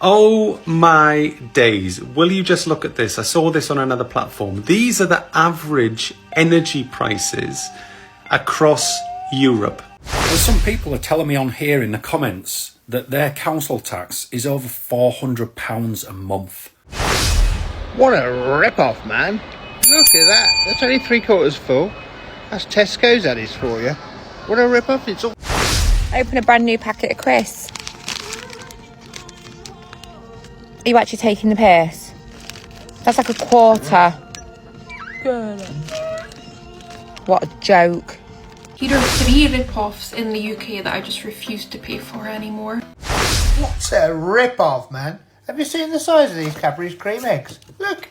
Oh my days, will you just look at this? I saw this on another platform. These are the average energy prices across Europe. Well, some people are telling me on here in the comments that their council tax is over £400 a month. What a rip-off, man. Look at that. That's only 3/4 full. That's Tesco's that is for you. What a rip-off. It's all... Open a brand new packet of crisps. Are you actually taking the piss? That's like a quarter. What a joke. Here are 3 rip-offs in the UK that I just refuse to pay for anymore. What's a rip-off, man? Have you seen the size of these Cadbury's cream eggs? Look.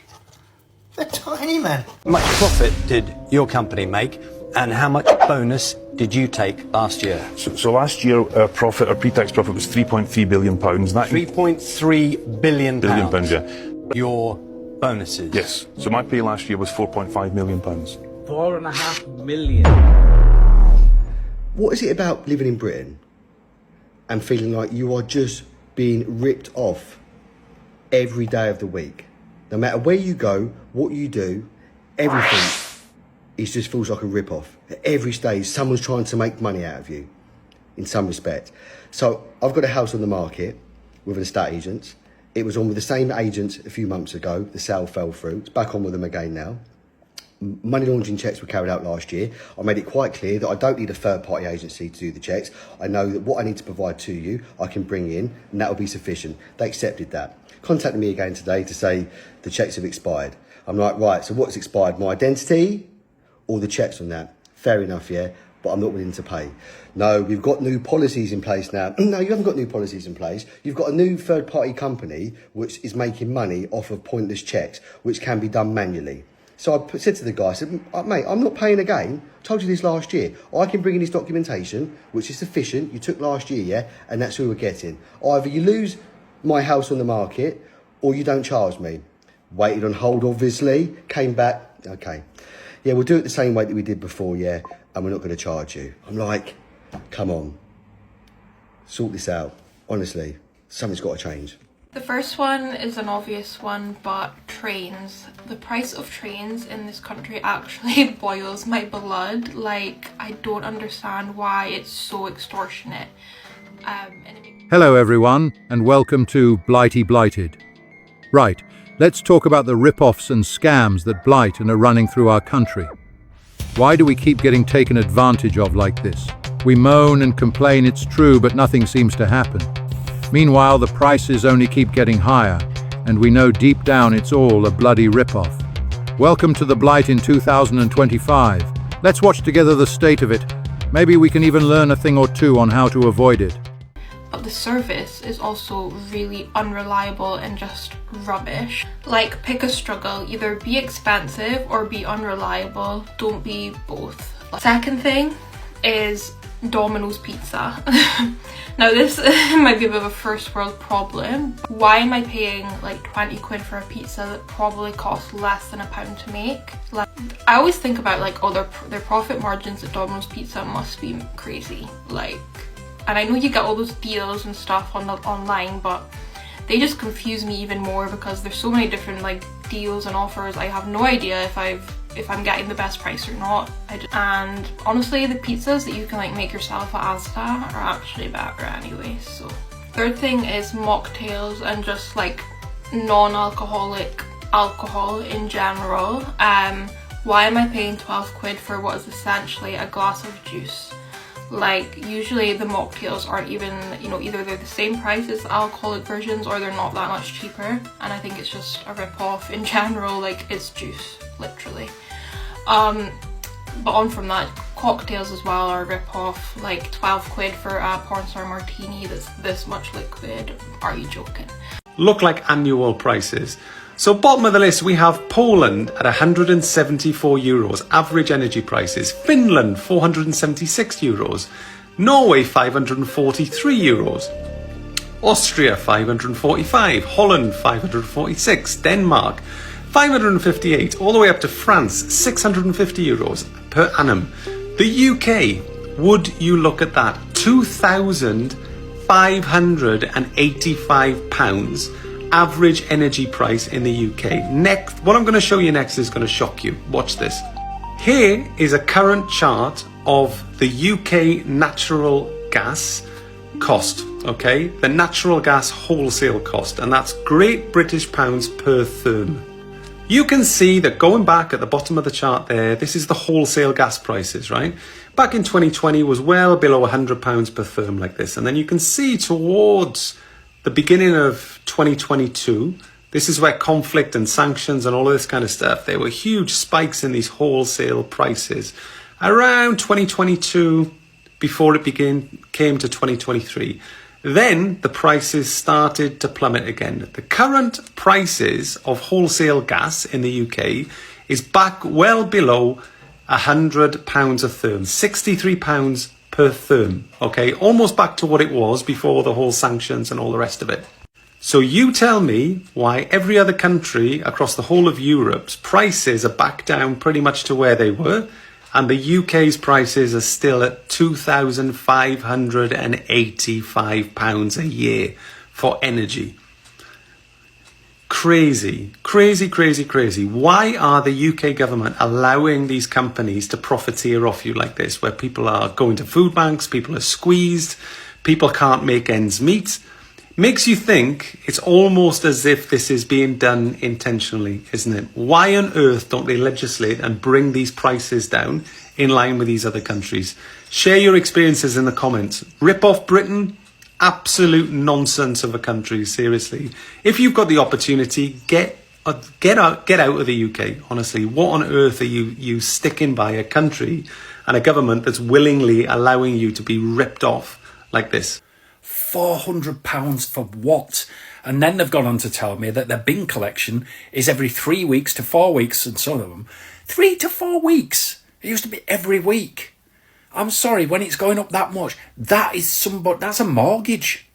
They're tiny, man. How much profit did your company make, and how much bonus did you take last year? So last year, our pre-tax profit was £3.3 billion. That £3.3 billion. £3 billion, yeah. Your bonuses? Yes. So my pay last year was £4.5 million. £4.5 million. What is it about living in Britain and feeling like you are just being ripped off every day of the week? No matter where you go, what you do, everything just feels like a rip-off. At every stage, someone's trying to make money out of you, in some respect. So I've got a house on the market with an estate agent. It was on with the same agent a few months ago. The sale fell through. It's back on with them again now. Money laundering checks were carried out last year. I made it quite clear that I don't need a third-party agency to do the checks. I know that what I need to provide to you, I can bring in, and that will be sufficient. They accepted that. Contacted me again today to say the checks have expired. I'm like, right, so what's expired? My identity or the checks on that? Fair enough, yeah, but I'm not willing to pay. No, we've got new policies in place now. No, you haven't got new policies in place. You've got a new third-party company which is making money off of pointless checks, which can be done manually. So I said to the guy, I said, mate, I'm not paying again. I told you this last year. I can bring in this documentation, which is sufficient. You took last year, yeah, and that's who we're getting. Either you lose my house on the market or you don't charge me. Waited on hold, obviously. Came back, okay. Yeah, we'll do it the same way that we did before, yeah, and we're not going to charge you. I'm like, come on. Sort this out. Honestly, something's got to change. The first one is an obvious one, but trains. The price of trains in this country actually boils my blood. Like, I don't understand why it's so extortionate. Hello everyone, and welcome to Blighty Blighted. Right, let's talk about the rip-offs and scams that blight and are running through our country. Why do we keep getting taken advantage of like this? We moan and complain, it's true, but nothing seems to happen. Meanwhile, the prices only keep getting higher, and we know deep down it's all a bloody rip-off. Welcome to the blight in 2025. Let's watch together the state of it. Maybe we can even learn a thing or two on how to avoid it. But the service is also really unreliable and just rubbish. Like, pick a struggle, either be expensive or be unreliable, don't be both. Second thing is Domino's pizza. Now this might be a bit of a first world problem. Why am I paying like 20 quid for a pizza that probably costs less than £1 to make? Like, I always think about like, oh, their profit margins at Domino's Pizza must be crazy. Like, and I know you get all those deals and stuff online, but they just confuse me even more because there's so many different like deals and offers. I have no idea if I'm getting the best price or not. And honestly, the pizzas that you can like make yourself at Asda are actually better anyway. So third thing is mocktails and just like non-alcoholic alcohol in general. Why am I paying 12 quid for what is essentially a glass of juice? Like, usually the mocktails aren't even, you know, either they're the same price as the alcoholic versions or they're not that much cheaper, and I think it's just a rip-off in general. Like, it's juice, literally. But on from that, cocktails as well are a rip-off. Like 12 quid for a porn star martini that's this much liquid. Are you joking? Look like annual prices. So bottom of the list, we have Poland at 174 euros, average energy prices. Finland, 476 euros. Norway, 543 euros. Austria, 545. Holland, 546. Denmark, 558. All the way up to France, 650 euros per annum. The UK, would you look at that? £585 average energy price in the UK. Next, what I'm going to show you next is going to shock you. Watch this. Here is a current chart of the UK natural gas cost, okay? The natural gas wholesale cost, and that's Great British pounds per therm. You can see that going back at the bottom of the chart there, this is the wholesale gas prices, right? Back in 2020 was well below £100 per therm like this. And then you can see towards the beginning of 2022, this is where conflict and sanctions and all of this kind of stuff, there were huge spikes in these wholesale prices. Around 2022, before it came to 2023, then the prices started to plummet again. The current prices of wholesale gas in the UK is back well below £100 a therm, £63 per therm, okay? Almost back to what it was before the whole sanctions and all the rest of it. So you tell me why every other country across the whole of Europe's prices are back down pretty much to where they were, and the UK's prices are still at £2,585 a year for energy. Crazy, crazy, crazy, crazy. Why are the UK government allowing these companies to profiteer off you like this, where people are going to food banks, people are squeezed, people can't make ends meet? Makes you think it's almost as if this is being done intentionally, isn't it? Why on earth don't they legislate and bring these prices down in line with these other countries? Share your experiences in the comments. Rip off Britain? Absolute nonsense of a country, seriously. If you've got the opportunity, get out of the UK, honestly. What on earth are you sticking by a country and a government that's willingly allowing you to be ripped off like this? £400 for what? And then they've gone on to tell me that their bin collection is every 3 weeks to 4 weeks, and some of them 3 to 4 weeks. It used to be every week. I'm sorry, when it's going up that much, that's a mortgage.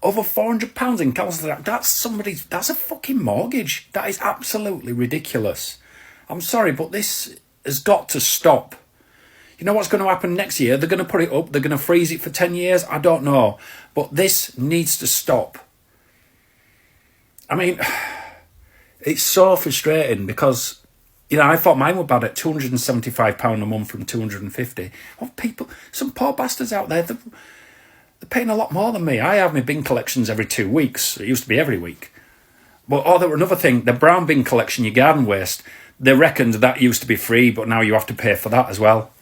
Over £400 in council tax, that's a fucking mortgage. That is absolutely ridiculous. I'm sorry, but this has got to stop. You know what's going to happen next year? They're going to put it up, they're going to freeze it for 10 years, I don't know. But this needs to stop. I mean, it's so frustrating because, you know, I thought mine were bad at £275 a month from £250. Well, some poor bastards out there, they're paying a lot more than me. I have my bin collections every 2 weeks. It used to be every week. But there were another thing, the brown bin collection, your garden waste, they reckoned that used to be free, but now you have to pay for that as well.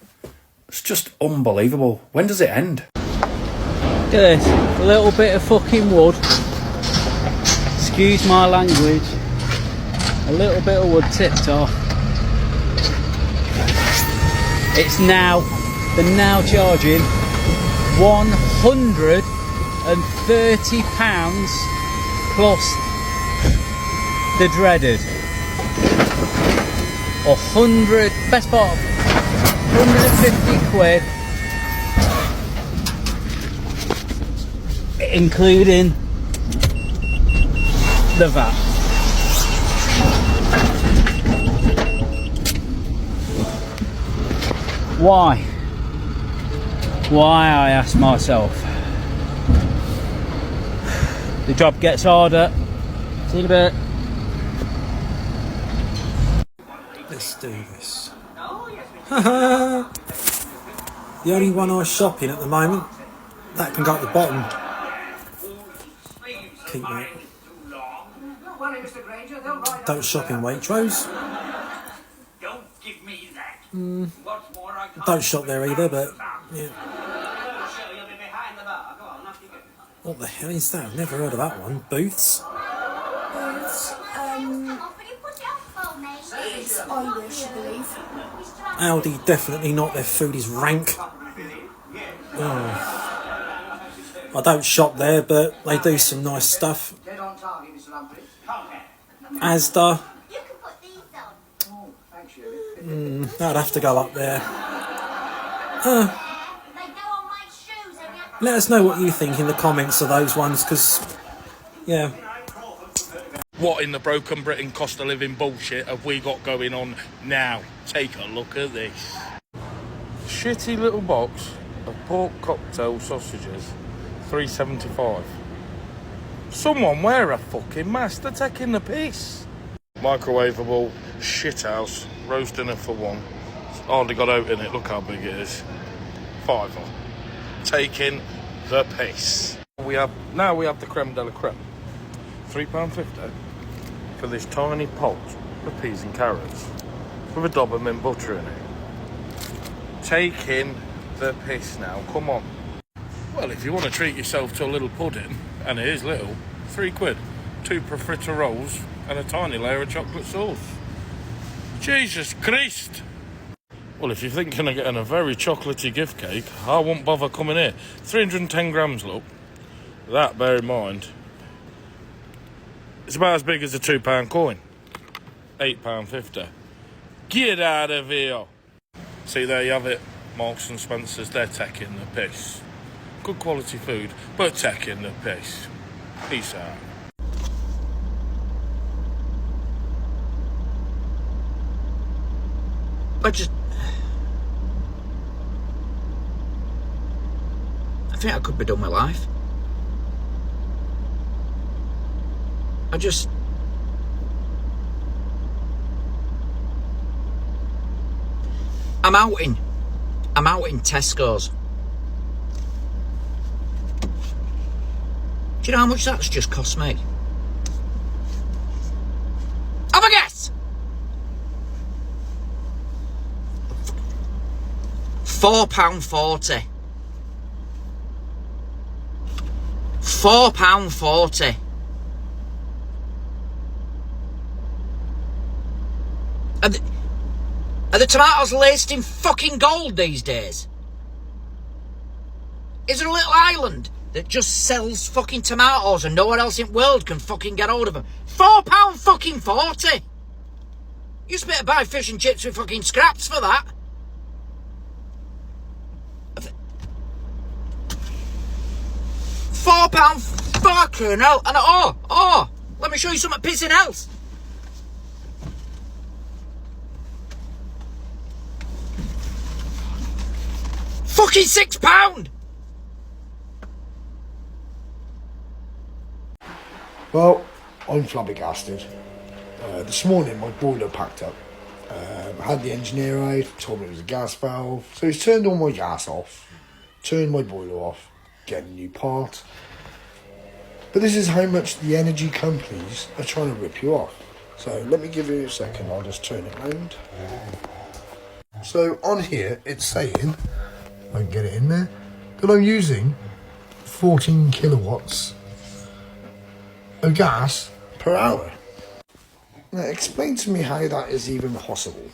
It's just unbelievable. When does it end? Look at this, a little bit of fucking wood. Excuse my language. A little bit of wood tipped off. It's now, they're now charging £130 plus the dreaded 100, best part, 150 quid, including the VAT. Why? Why, I ask myself. The job gets harder. See you in a bit. Let's do this. The only one I shop in at the moment, that can go at the bottom. Keep that. Don't shop in Waitrose. Don't shop there either, but yeah. What the hell is that? I've never heard of that one. Booths? It's Irish, I believe. Aldi, definitely not. Their food is rank. Oh. I don't shop there, but they do some nice stuff. Asda. I'd have to go up there. Let us know what you think in the comments of those ones, because, yeah. What in the broken Britain cost of living bullshit have we got going on now? Take a look at this. Shitty little box of pork cocktail sausages, £3.75. Someone wear a fucking mask. They're taking the piss. Microwavable shithouse. Roast dinner for one. It's hardly got oat in it. Look how big it is. £5. Taking the piss. Now we have the creme de la creme. £3.50 for this tiny pot of peas and carrots with a dob of mint butter in it. Taking the piss now. Come on. Well, if you want to treat yourself to a little pudding, and it is little, £3. 2 profiterolles and a tiny layer of chocolate sauce. Jesus Christ! Well, if you're thinking of getting a very chocolatey gift cake, I won't bother coming here. 310 grams, look. That, bear in mind, it's about as big as a £2 coin. £8.50. Get out of here! See, there you have it. Marks and Spencer's, they're taking the piss. Good quality food, but taking the piss. Peace out. I think I could be done with life. I'm out in Tesco's. Do you know how much that's just cost me? Have a guess! £4.40. £4.40. Are the tomatoes laced in fucking gold these days? Is there a little island that just sells fucking tomatoes and no one else in the world can fucking get hold of them? £4.40. Used to be able to buy fish and chips with fucking scraps for that. £4 fucking hell. And let me show you something pissing else. Fucking £6. Well, I'm flabbergasted. This morning my boiler packed up. I had the engineer out, told me it was a gas valve. So he's turned all my gas off, turned my boiler off, getting a new part. But this is how much the energy companies are trying to rip you off. So let me give you a second, I'll just turn it round. So on here it's saying, I can get it in there, that I'm using 14 kilowatts of gas per hour. Now explain to me how that is even possible.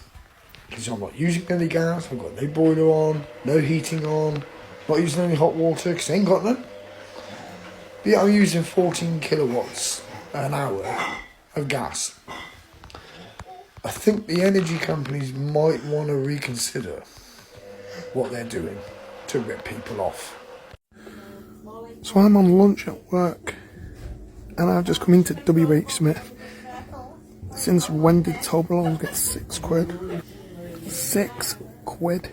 Because I'm not using any gas, I've got no boiler on, no heating on, not using any hot water because I ain't got none. But yeah, I'm using 14 kilowatts an hour of gas. I think the energy companies might want to reconsider what they're doing to rip people off. So I'm on lunch at work and I've just come into WH Smith. Since when did Toblerone get £6? £6.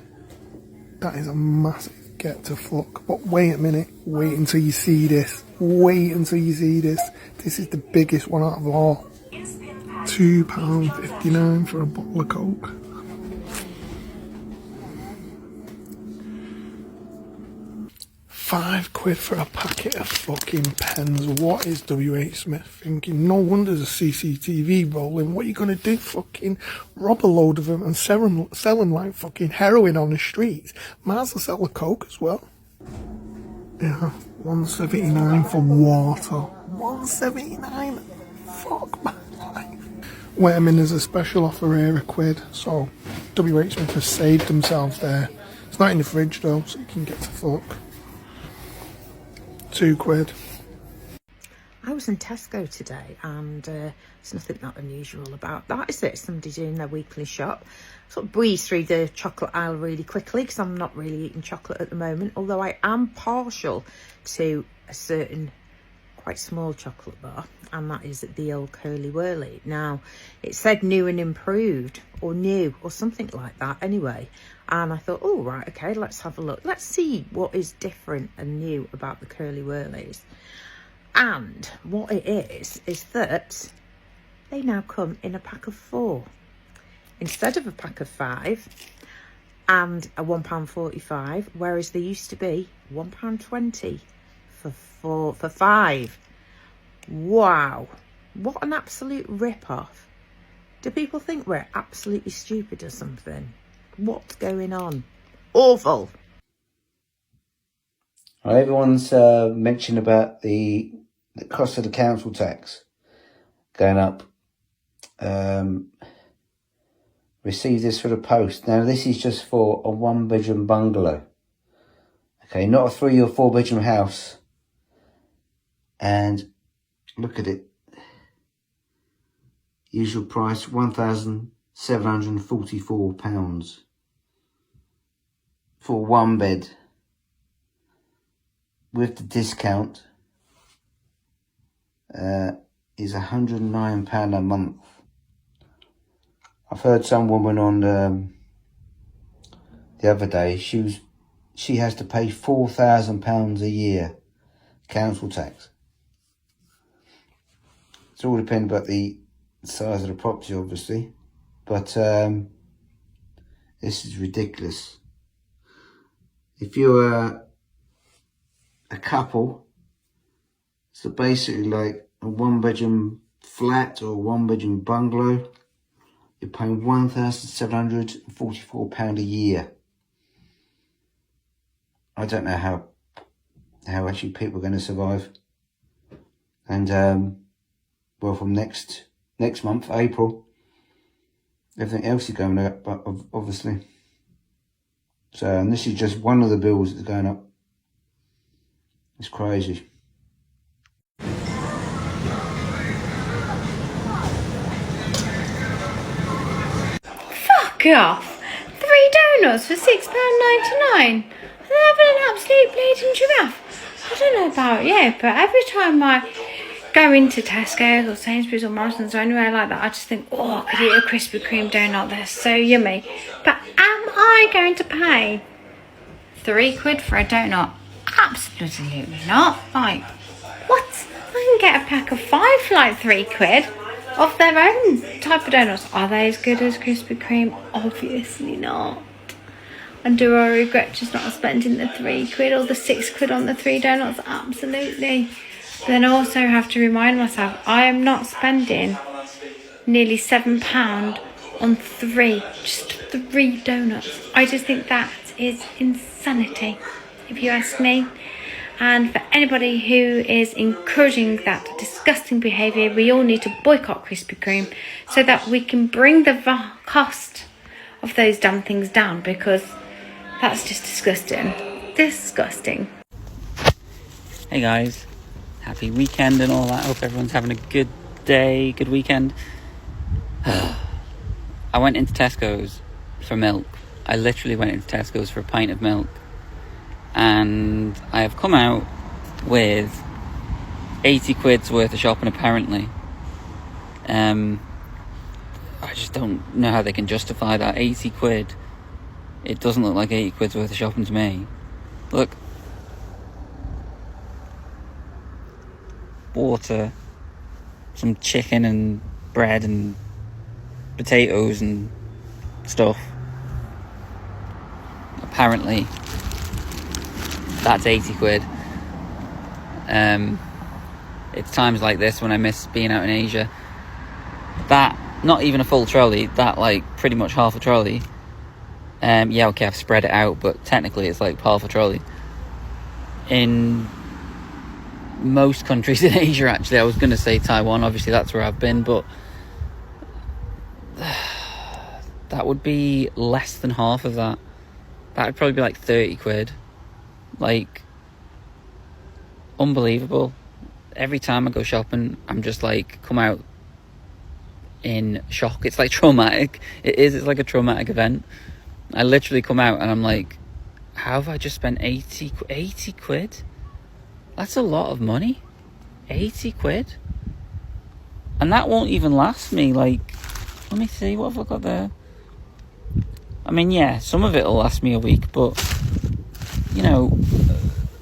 That is a massive get to fuck. But wait a minute, wait until you see this. Wait until you see this. This is the biggest one out of all. £2.59 for a bottle of Coke. £5 for a packet of fucking pens. What is WH Smith thinking? No wonder there's a CCTV rolling. What are you gonna do? Fucking rob a load of them and sell them like fucking heroin on the streets? Might as well sell a Coke as well. Yeah, £1.79 for water. £1.79. Fuck my life. Wait a minute, there's a special offer here, £1. So WH Smith has saved themselves there. It's not in the fridge though, so you can get to fuck. £2. I was in Tesco today and there's nothing that unusual about that, is it? Somebody doing their weekly shop. Sort of breeze through the chocolate aisle really quickly because I'm not really eating chocolate at the moment, although I am partial to a certain quite small chocolate bar, and that is the old Curly Whirly. Now, it said new and improved, or new, or something like that anyway. And I thought, oh, right, okay, let's have a look. Let's see what is different and new about the Curly Whirlies. And what it is that they now come in a pack of 4 instead of a pack of 5 and a £1.45, whereas they used to be £1.20 for 5. Wow, what an absolute rip-off. Do people think we're absolutely stupid or something? What's going on? Awful. Everyone's mentioned about the cost of the council tax going up. Received this for the post. Now this is just for a 1-bedroom bungalow. Okay, not a 3 or 4 bedroom house. And look at it. Usual price £1,744 for 1 bed. With the discount is £109 a month. I've heard some woman on the other day, she has to pay £4,000 a year council tax. It's all dependent about the size of the property, obviously, but this is ridiculous. If you're a couple, so basically like a 1-bedroom flat or 1-bedroom bungalow, you're paying £1,744 a year. I don't know how actually people are going to survive. And well, from next month, April, everything else is going up, obviously. So, and this is just one of the bills that's going up. It's crazy. Fuck off! 3 donuts for £6.99. They're having an absolute bleeding giraffe. I don't know about you, but every time I go into Tesco's or Sainsbury's or Morrison's or anywhere like that, I just think, oh, I could eat a Krispy Kreme donut. They're so yummy. But am I going to pay £3 for a donut? Absolutely not. Like, what? I can get a pack of 5 for like £3 of their own type of donuts. Are they as good as Krispy Kreme? Obviously not. And do I regret just not spending the £3 or the £6 on the 3 donuts? Absolutely. But then I also have to remind myself, I am not spending nearly £7 on 3, just 3 donuts. I just think that is insanity, if you ask me. And for anybody who is encouraging that disgusting behaviour, we all need to boycott Krispy Kreme so that we can bring the cost of those damn things down, because that's just disgusting. Disgusting. Hey guys, happy weekend and all that. Hope everyone's having a good day, good weekend. I went into Tesco's for milk. I literally went into Tesco's for a pint of milk. And I have come out with 80 quid's worth of shopping apparently. I just don't know how they can justify that. 80 quid. It doesn't look like 80 quid's worth of shopping to me. Look. Water, some chicken and bread and potatoes and stuff. Apparently that's 80 quid. It's times like this when I miss being out in Asia. That, not even a full trolley, that like pretty much half a trolley. Yeah, okay, I've spread it out, but technically it's like half a trolley. In most countries in Asia, actually, I was going to say Taiwan, obviously that's where I've been, but that would be less than half of that. That would probably be like 30 quid. Like, unbelievable. Every time I go shopping, I'm just like, come out in shock. It's like traumatic. It's like a traumatic event. I literally come out and I'm like, how have I just spent 80 quid? That's a lot of money. 80 quid? And that won't even last me, like, let me see, what have I got there? I mean, yeah, some of it will last me a week, but, you know,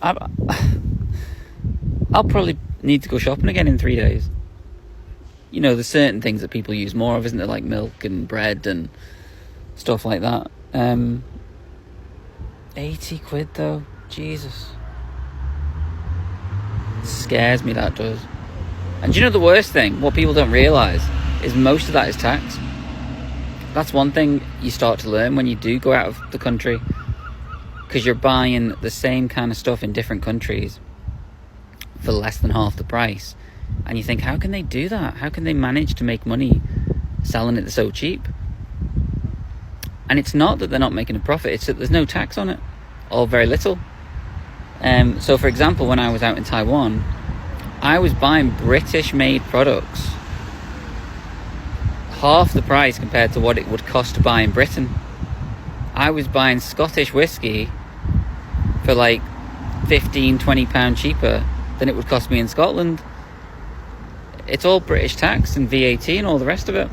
I'll probably need to go shopping again in 3 days. You know, there's certain things that people use more of, isn't there? Like milk and bread and stuff like that. 80 quid though, Jesus. It scares me, that does. And do you know the worst thing? What people don't realise is most of that is tax. That's one thing you start to learn when you do go out of the country, because you're buying the same kind of stuff in different countries for less than half the price. And you think, how can they do that? How can they manage to make money selling it so cheap? And it's not that they're not making a profit, it's that there's no tax on it, or very little. So for example, when I was out in Taiwan, I was buying British made products half the price compared to what it would cost to buy in Britain. I was buying Scottish whiskey for like £15-20 cheaper than it would cost me in Scotland. It's all British tax and VAT and all the rest of it.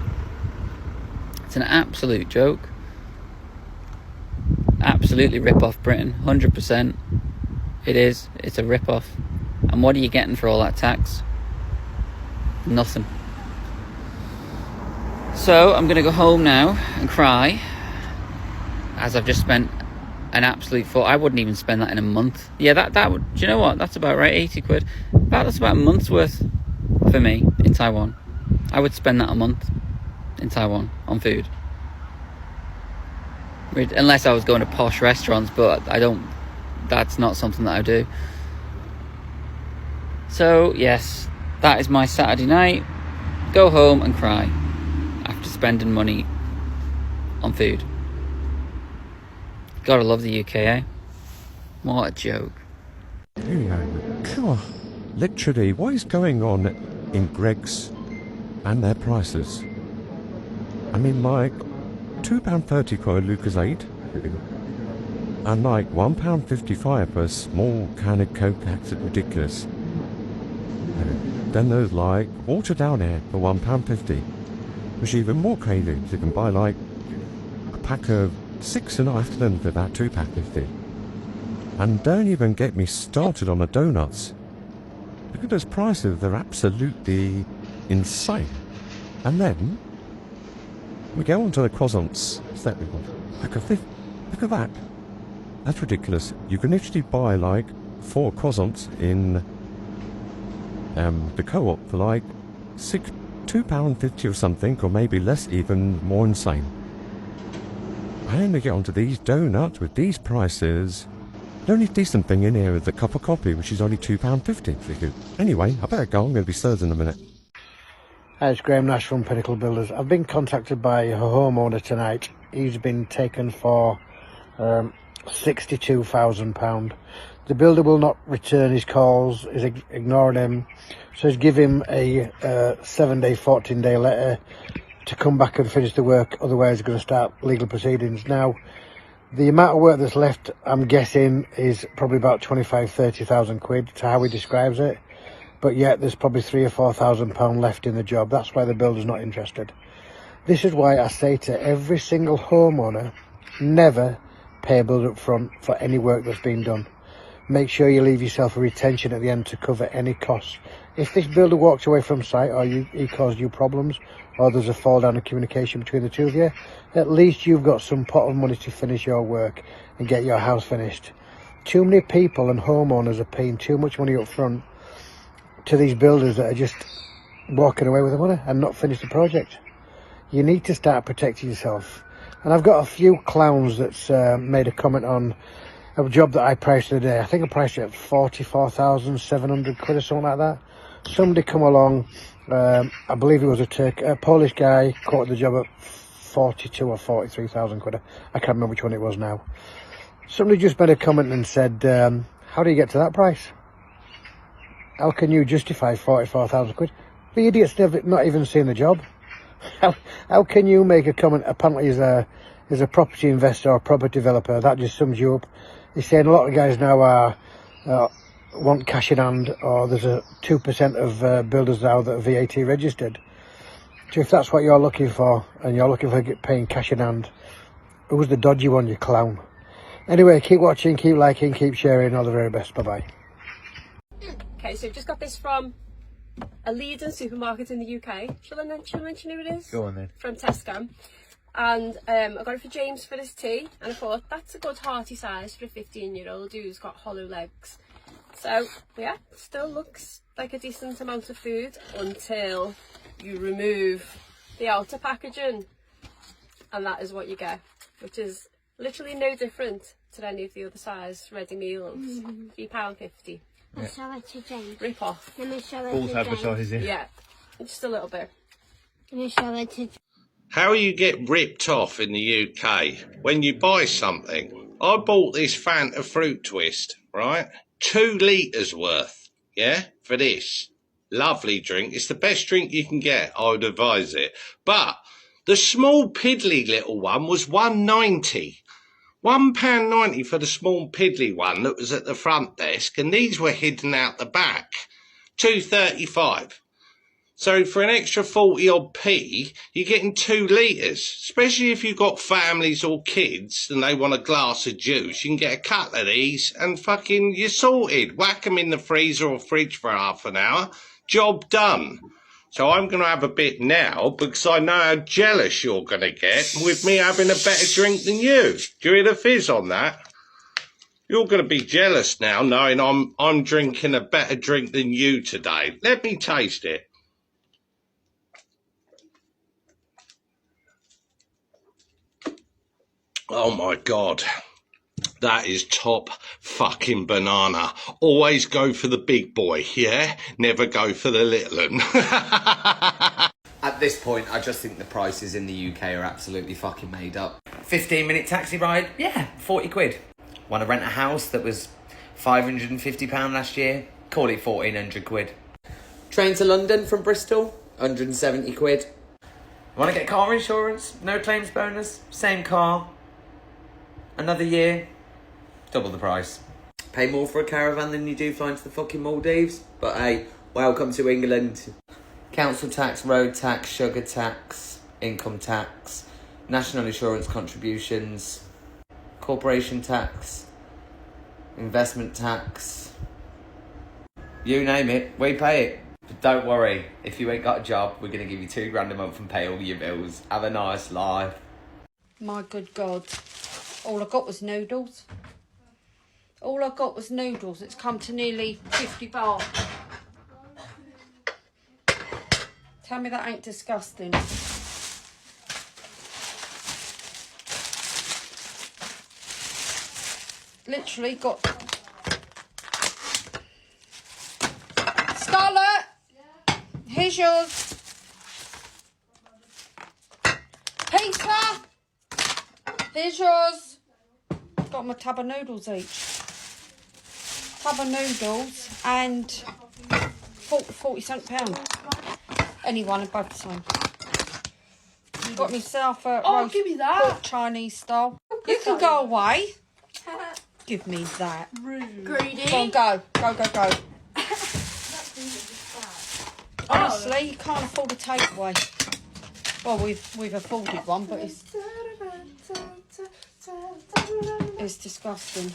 It's an absolute joke. Absolutely rip off Britain, 100%. It is. It's a rip off. And what are you getting for all that tax? Nothing. So I'm gonna go home now and cry, as I've just spent an absolute I wouldn't even spend that in a month. Yeah, that would, do you know what? That's about right, 80 quid. That's about a month's worth for me in Taiwan. I would spend that a month in Taiwan on food. Unless I was going to posh restaurants, but that's not something that I do. So yes, that is my Saturday night. Go home and cry after spending money on food. Gotta love the UK, eh? What a joke. God, literally, what is going on in Greggs and their prices? I mean, like, £2.30 for a Lucozade, and like £1.55 for a small can of Coke. That's ridiculous. Then there's like water down here for £1.50, which is even more crazy. You can buy like a pack of 6 in Iceland for about £2.50. And don't even get me started on the donuts. Look at those prices, they're absolutely insane. And then we go on to the croissants. Look at that. That's ridiculous. You can literally buy like 4 croissants in the Co-op for like £2.50 or something, or maybe less, even more insane. And then we get onto these donuts with these prices. The only decent thing in here is the cup of coffee, which is only £2.50. Anyway, I better go, I'm going to be served in a minute. Hi, it's Graham Nash from Pinnacle Builders. I've been contacted by a homeowner tonight. He's been taken for £62,000. The builder will not return his calls, he's ignoring him, so he's given him a 7-day, 14-day letter to come back and finish the work, otherwise he's going to start legal proceedings. Now, the amount of work that's left, I'm guessing, is probably about 25,000-30,000 quid to how he describes it, but yet there's probably £3,000 or £4,000 left in the job. That's why the builder's not interested. This is why I say to every single homeowner, never pay a builder up front for any work that's been done. Make sure you leave yourself a retention at the end to cover any costs. If this builder walks away from site, or he caused you problems, or there's a fall down in communication between the two of you, at least you've got some pot of money to finish your work and get your house finished. Too many people and homeowners are paying too much money up front to these builders that are just walking away with the money and not finish the project. You need to start protecting yourself. And I've got a few clowns that's made a comment on a job that I priced today. I think I priced it at 44,700 quid or something like that. Somebody come along, I believe it was a Polish guy, quoted the job at 42 or 43,000 quid. I can't remember which one it was now. Somebody just made a comment and said, how do you get to that price? How can you justify 44,000 quid? The idiot's not even seen the job. How can you make a comment? Apparently he's a property investor or property developer. That just sums you up. He's saying a lot of guys now are want cash in hand, or there's a 2% of builders now that are VAT registered. So if that's what you're looking for, and you're looking for paying cash in hand, who's the dodgy one, you clown? Anyway, keep watching, keep liking, keep sharing. All the very best. Bye-bye. Okay, so we've just got this from a Leiden supermarket in the UK. Shall I mention who it is? Go on then. From Tesco. And I got it for James for his tea, and I thought that's a good hearty size for a 15-year-old who's got hollow legs. So yeah, still looks like a decent amount of food until you remove the outer packaging, and that is what you get, which is literally no different to any of the other size ready meals. £3.50. I'll show it to James. Rip off. Let me show it False to James. advertising. Yeah, just a little bit. Let me show it to James. How you get ripped off in the UK when you buy something. I bought this Fanta fruit twist, right? 2 litres worth, yeah, for this. Lovely drink. It's the best drink you can get. I would advise it. But the small piddly little one was £1.90. £1.90 for the small piddly one that was at the front desk, and these were hidden out the back. £2.35. So for an extra 40 odd p, you're getting 2 litres. Especially if you've got families or kids and they want a glass of juice, you can get a couple of these and fucking you're sorted. Whack them in the freezer or fridge for half an hour. Job done. So I'm going to have a bit now because I know how jealous you're going to get with me having a better drink than you. Do you hear the fizz on that? You're going to be jealous now knowing I'm drinking a better drink than you today. Let me taste it. Oh my God, that is top fucking banana. Always go for the big boy, yeah? Never go for the little one. At this point, I just think the prices in the UK are absolutely fucking made up. 15-minute taxi ride, yeah, 40 quid. Want to rent a house that was £550 last year? Call it 1,400 quid. Train to London from Bristol, 170 quid. Want to get car insurance? No claims bonus, same car. Another year, double the price. Pay more for a caravan than you do flying to the fucking Maldives. But hey, welcome to England. Council tax, road tax, sugar tax, income tax, national insurance contributions, corporation tax, investment tax. You name it, we pay it. But don't worry, if you ain't got a job, we're going to give you £2 a month and pay all your bills. Have a nice life. My good God. All I got was noodles. All I got was noodles. It's come to nearly 50 baht. Tell me that ain't disgusting. Literally got... Scarlett! Here's yours. Peter! Here's yours. Got my tub of noodles each. Tub of noodles and 40 cent pound. Any one of both the same. Got myself a roast give me that. pork Chinese style. You can go away. Give me that. Rude. Greedy. Go on, go. Go, go, go. Honestly, you can't afford a takeaway. Well, we've afforded one, but it's disgusting.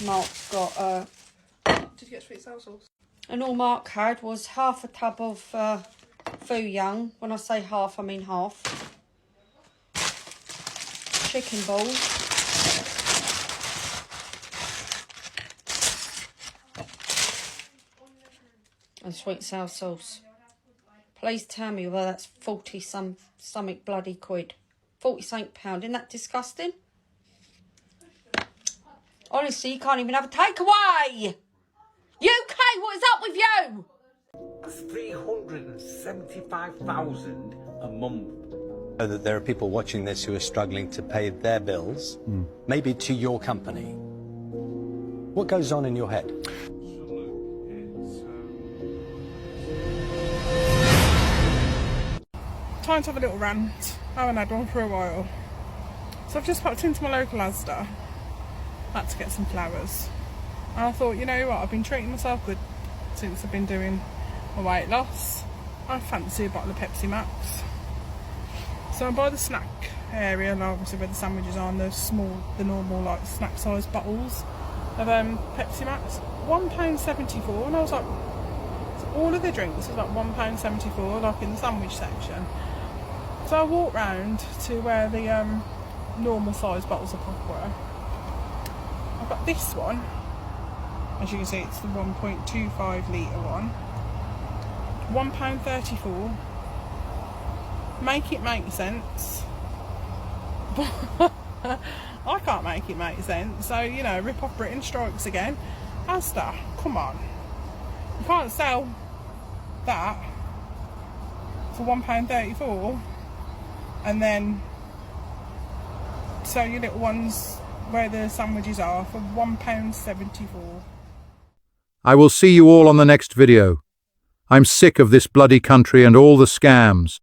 Mark's got Did you get sweet sour sauce? and all Mark had was half a tub of Foo Young. When I say half, I mean half. Chicken balls. And sweet and sour sauce. Please tell me whether that's 40 something bloody quid. 40 something pound. Isn't that disgusting? Honestly, you can't even have a takeaway. UK, what is up with you? That's 375,000 a month. Know that there are people watching this who are struggling to pay their bills, maybe to your company. What goes on in your head? Time to have a little rant. I haven't had one for a while. So I've just popped into my local Asda. Had to get some flowers. And I thought, you know what, I've been treating myself good since I've been doing my weight loss. I fancy a bottle of Pepsi Max. So I'm by the snack area, and obviously where the sandwiches are, and the normal like snack size bottles of Pepsi Max. £1.74, and I was like, so all of the drinks was like £1.74, like in the sandwich section. So I walked round to where the normal size bottles of pop were. I've got this one. As you can see, it's the 1.25 litre one. £1.34. Make it make sense. I can't make it make sense. So, you know, Rip Off Britain strikes again. Asda, come on. You can't sell that for £1.34 and then sell your little ones where the sandwiches are for £1.74. I will see you all on the next video. I'm sick of this bloody country and all the scams.